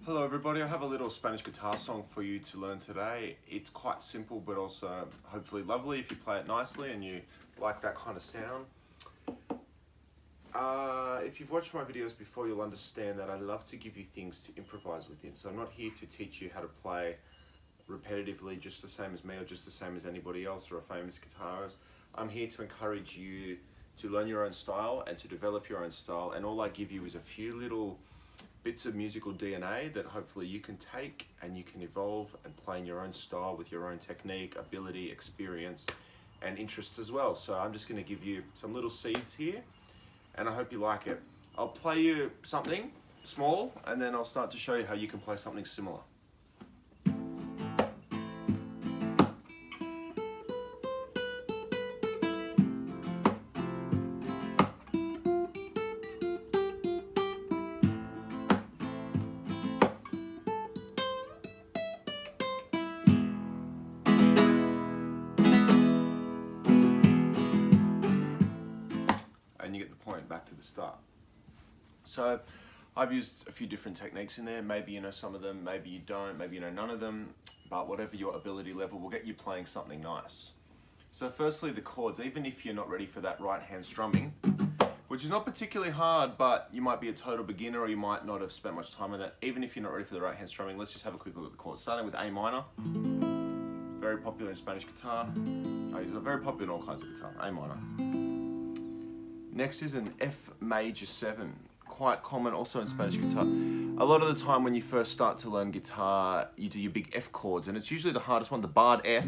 Hello everybody, I have a little Spanish guitar song for you to learn today. It's quite simple but also hopefully lovely if you play it nicely and you like that kind of sound. If you've watched my videos before, you'll understand that I love to give you things to improvise within. So I'm not here to teach you how to play repetitively just the same as me or just the same as anybody else or a famous guitarist. I'm here to encourage you to learn your own style and to develop your own style, and all I give you is a few little bits of musical DNA that hopefully you can take and you can evolve and play in your own style with your own technique, ability, experience and interests as well. So I'm just going to give you some little seeds here and I hope you like it. I'll play you something small and then I'll start to show you how you can play something similar. And you get the point back to the start. So I've used a few different techniques in there. Maybe you know some of them, maybe you don't, maybe you know none of them, but whatever your ability level will get you playing something nice. So firstly, the chords, even if you're not ready for that right hand strumming, which is not particularly hard, but you might be a total beginner or you might not have spent much time on that. Even if you're not ready for the right hand strumming, let's just have a quick look at the chords. Starting with A minor, very popular in Spanish guitar. It's very popular in all kinds of guitar, A minor. Next is an F major 7, quite common also in Spanish guitar. A lot of the time when you first start to learn guitar, you do your big F chords, and it's usually the hardest one, the barred F.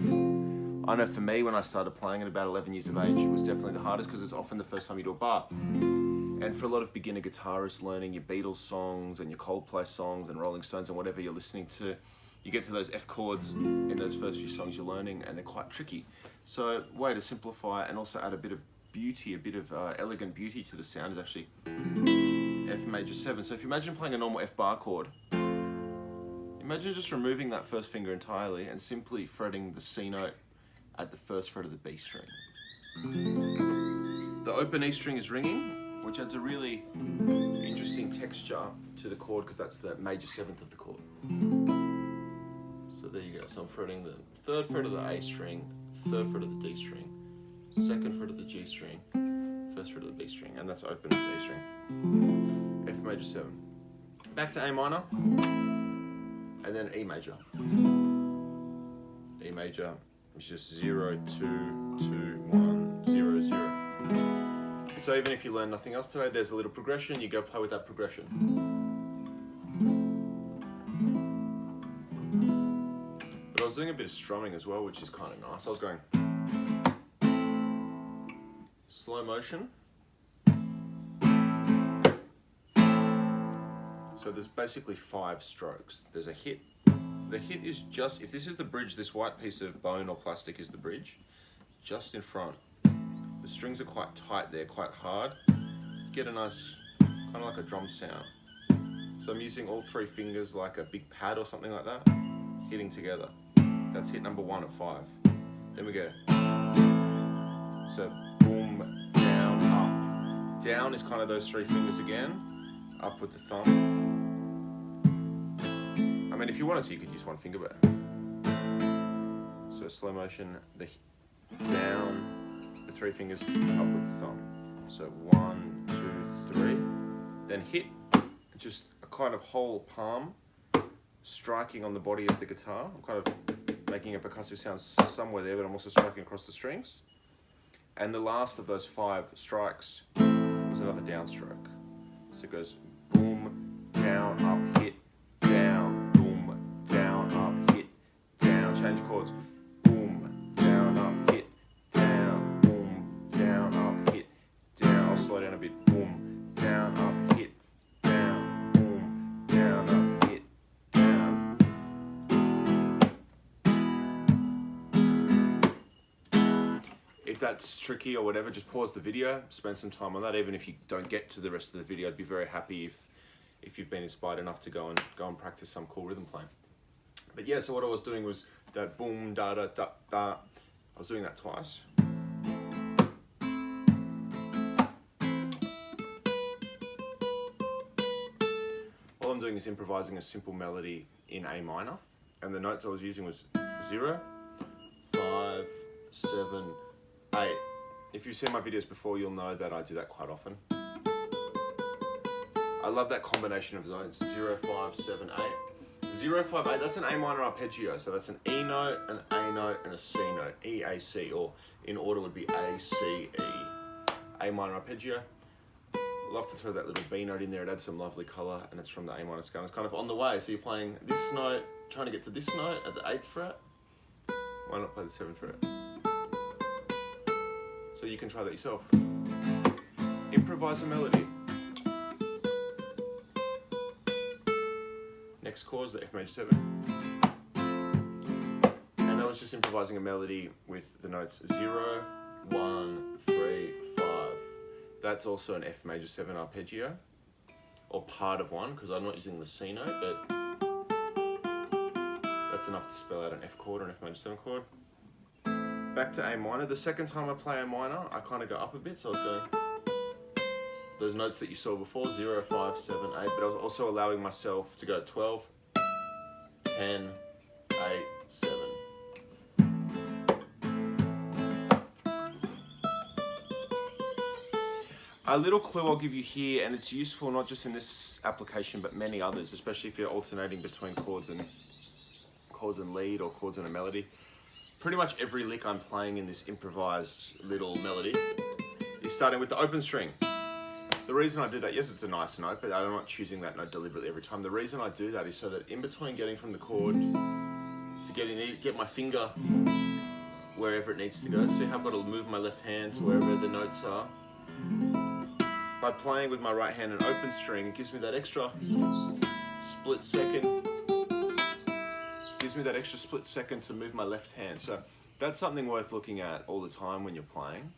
I know for me, when I started playing at about 11 years of age, it was definitely the hardest because it's often the first time you do a bar. And for a lot of beginner guitarists learning your Beatles songs and your Coldplay songs and Rolling Stones and whatever you're listening to, you get to those F chords in those first few songs you're learning and they're quite tricky. So way to simplify and also add a bit of beauty, a bit of elegant beauty to the sound is actually F major 7. So if you imagine playing a normal F bar chord, imagine just removing that first finger entirely and simply fretting the C note at the first fret of the B string. The open E string is ringing, which adds a really interesting texture to the chord because that's the major 7th of the chord. So there you go. So I'm fretting the 3rd fret of the A string, 3rd fret of the D string, 2nd fret of the G string, 1st fret of the B string, and that's open A string. F major 7. Back to A minor, and then E major. E major is just 0, 2, 2, 1, 0, 0. So even if you learn nothing else today, there's a little progression, you go play with that progression. But I was doing a bit of strumming as well, which is kind of nice. I was going slow motion. So there's basically 5 strokes. There's a hit. The hit is just, if this is the bridge, this white piece of bone or plastic is the bridge, just in front. The strings are quite tight there, quite hard. Get a nice, kind of like a drum sound. So I'm using all 3 fingers like a big pad or something like that, hitting together. That's hit number 1 of 5. Then we go. So boom, down, up. Down is kind of those 3 fingers again. Up with the thumb. I mean, if you wanted to, you could use 1 finger, but. So slow motion, the down, the 3 fingers, up with the thumb. So 1, 2, 3. Then hit, just a kind of whole palm striking on the body of the guitar. I'm kind of making a percussive sound somewhere there, but I'm also striking across the strings. And the last of those 5 strikes is another downstroke. So it goes boom, down, up, hit, down, boom, down, up, hit, down. Change chords. Boom, down, up, hit, down, boom, down, up, hit, down. I'll slow down a bit. Boom, down, up, hit, down, boom, down, up, hit, down. If that's tricky or whatever, just pause the video, spend some time on that. Even if you don't get to the rest of the video, I'd be very happy if you've been inspired enough to go and practice some cool rhythm playing. But yeah, so what I was doing was that boom, da da da da. I was doing that twice. is improvising a simple melody in A minor, and the notes I was using was 0, 5, 7, 8. If you've seen my videos before, you'll know that I do that quite often. I love that combination of zones, 0, 5, 7, 8. 0, 5, 8, that's an A minor arpeggio, so that's an E note, an A note, and a C note, E, A, C, or in order would be A, C, E. A minor arpeggio. Love to throw that little B note in there, it adds some lovely colour, and it's from the A minor scale. It's kind of on the way, so you're playing this note, trying to get to this note at the 8th fret. Why not play the 7th fret? So you can try that yourself. Improvise a melody. Next chord is the F major 7. And I was just improvising a melody with the notes 0, 1, 3, 5. That's also an F major 7 arpeggio, or part of one, because I'm not using the C note, but that's enough to spell out an F chord or an F major 7 chord. Back to A minor. The second time I play A minor, I kind of go up a bit, so I was going those notes that you saw before, 0, 5, 7, 8, but I was also allowing myself to go 12, 10, 8, 7. A little clue I'll give you here, and it's useful not just in this application, but many others, especially if you're alternating between chords and lead or chords and a melody. Pretty much every lick I'm playing in this improvised little melody is starting with the open string. The reason I do that, yes, it's a nice note, but I'm not choosing that note deliberately every time. The reason I do that is so that in between getting from the chord to get my finger wherever it needs to go. See how I've got to move my left hand to wherever the notes are. By playing with my right hand an open string, it gives me that extra split second. Gives me that extra split second to move my left hand. So that's something worth looking at all the time when you're playing,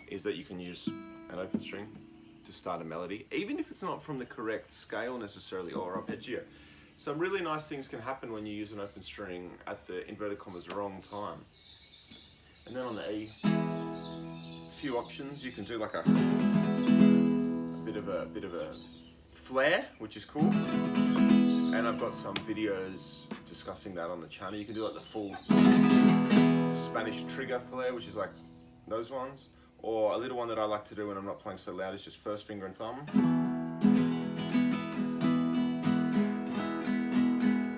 is that you can use an open string to start a melody, even if it's not from the correct scale necessarily or arpeggio. Some really nice things can happen when you use an open string at the inverted commas wrong time. And then on the E, a few options. You can do like a bit of a flair, which is cool. And I've got some videos discussing that on the channel. You can do like the full Spanish trigger flair, which is like those ones. Or a little one that I like to do when I'm not playing so loud is just first finger and thumb.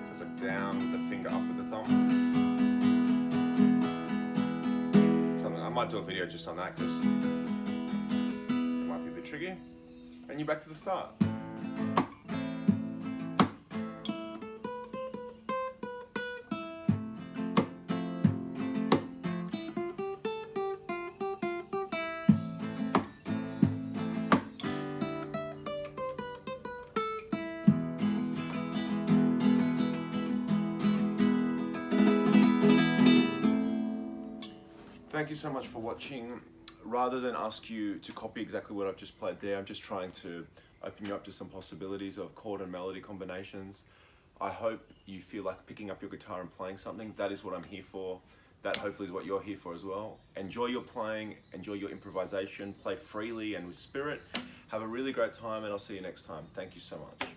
So it's like down with the finger, up with the thumb. So I might do a video just on that because it might be a bit tricky. And you're back to the start. Thank you so much for watching. Rather than ask you to copy exactly what I've just played there, I'm just trying to open you up to some possibilities of chord and melody combinations. I hope you feel like picking up your guitar and playing something. That is what I'm here for. That hopefully is what you're here for as well. Enjoy your playing, enjoy your improvisation, play freely and with spirit. Have a really great time, and I'll see you next time. Thank you so much.